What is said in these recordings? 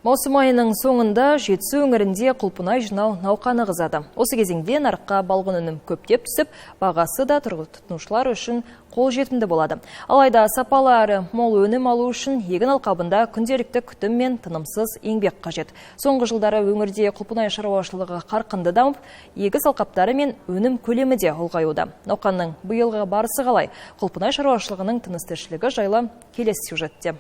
Маусым айының соңында Жетісу өңірінде құлпынай жинау науқаны қызады. Осы кезеңде нарыққа балғын өнім көптеп түсіп, бағасы да тұтынушылар үшін қолжетімді болады. Алайда сапалы әрі мол өнім алу үшін егін алқабында күнделікті күтім мен тынымсыз еңбек қажет. Соңғы жылдары өңірде құлпынай шаруашылығы қарқынды дамып, егіс алқаптары мен өнім көлемі де ұлғаюда. Науқанның биылғы барысы қалай? Құлпынай шаруашылығының тыныс-тіршілігі жайлы келесі сюжетте.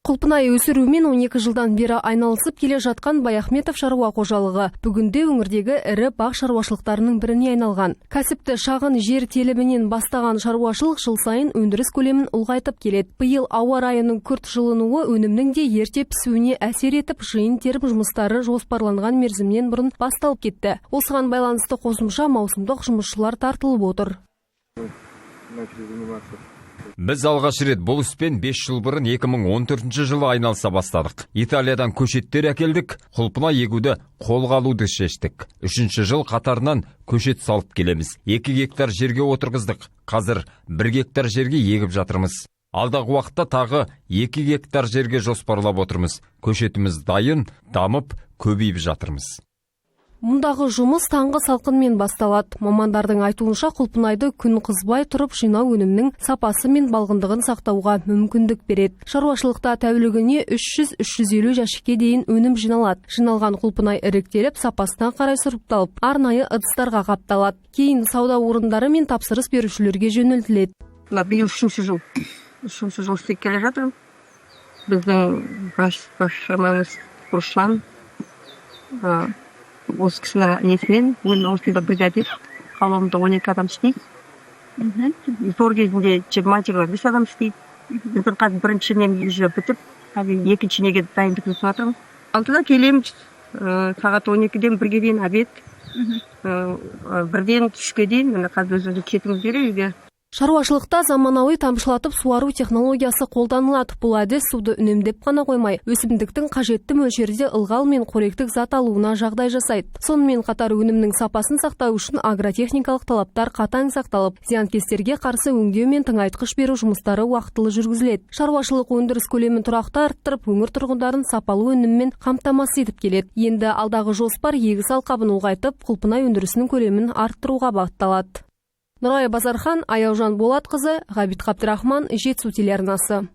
Құлпынай өсірумен 12 жылдан бері айналысып келе жатқан Баяхметов шаруа қожалығы бүгінде өңірдегі ірі бақ шаруашылықтарының біріне айналған. Кәсіпті шағын жер телімінен бастаған шаруашылық жыл сайын өндіріс көлемін ұлғайтып келеді. Биыл ауа райының күрт жылынуы өнімнің де ерте пісуіне әсер етіп, жиын-терім жұмыстары жоспарланған мерзімнен бұрын басталып кетті. Осыған байланысты қосымша маусымдық жұмысшылар тартылып отыр. Біз алғаш рет бұл іспен 5 жыл бұрын 2014 жылы айналыса бастадық. Италиядан көшеттер әкелдік, құлпынай егуді қолға алуды шештік. 3-ші жыл қатарынан көшет салып келеміз. 2 гектар жерге отырғыздық. Қазір 1 гектар жерге егіп жатырмыз. Алдағы уақытта тағы 2 гектар жерге жоспарлап отырмыз. Көшетіміз дайын, дамып, көбейіп жатырмыз. Мұндағы жұмыс таңғы салқынмен басталады. Мамандардың айтуынша құлпынайды күн қызбай тұрып жинау өнімнің сапасы мен балғындығын сақтауға мүмкіндік береді. Шаруашылықта тәулігіне 300-350 жәшікке дейін өнім жиналады. Жиналған құлпынай іріктеліп, сапасына қарай сұрыпталып, арнайы ыдыстарға қапталады. Кейін сауда орындары мен тапсырыс берушілерге жөнелтіледі. Биыл 3-ші жыл істеп келе жатырмын. Біздің басшымыз Руслан осы кісінің несімен, осында бригадир, қалауымда 12 адам істейді. Тор кезінде 20-25 адам істейді. Біздің қазір бірінші немізді бітіп, екінші неге дайындық жасап жатырмыз. 6-да келеміз, сағат 12-ден 1-ге дейін обед, 1-ден 3-ге дейін, қазір өзімізді кетіміз бере үйге. Шаруашылықта заманауи тамшылатып суару технологиясы қолданылады. Бұл әдіс суды үнемдеп қана қоймай, өсімдіктің қажетті мөлшерде ылғал мен қоректік зат алуына жағдай жасайды. Сонымен қатар өнімнің сапасын сақтау үшін агротехникалық талаптар қатаң сақталып, зиянкестерге қарсы өңдеу мен тыңайтқыш беру жұмыстары уақытылы жүргізіледі. Шаруашылық өндіріс көлемін тұрақты арттырып, өңір тұрғындарын сапалы өніммен қамтамасыз етіп келеді. Енді алдағы жоспар егіс алқабын ұлғайтып, құлпынай өндірісінің көлемін арттыруға бағытталады. Нұрай Базархан, Аяужан Болатқызы, Ғабит Қабдырахман, Жетісу телеарнасы.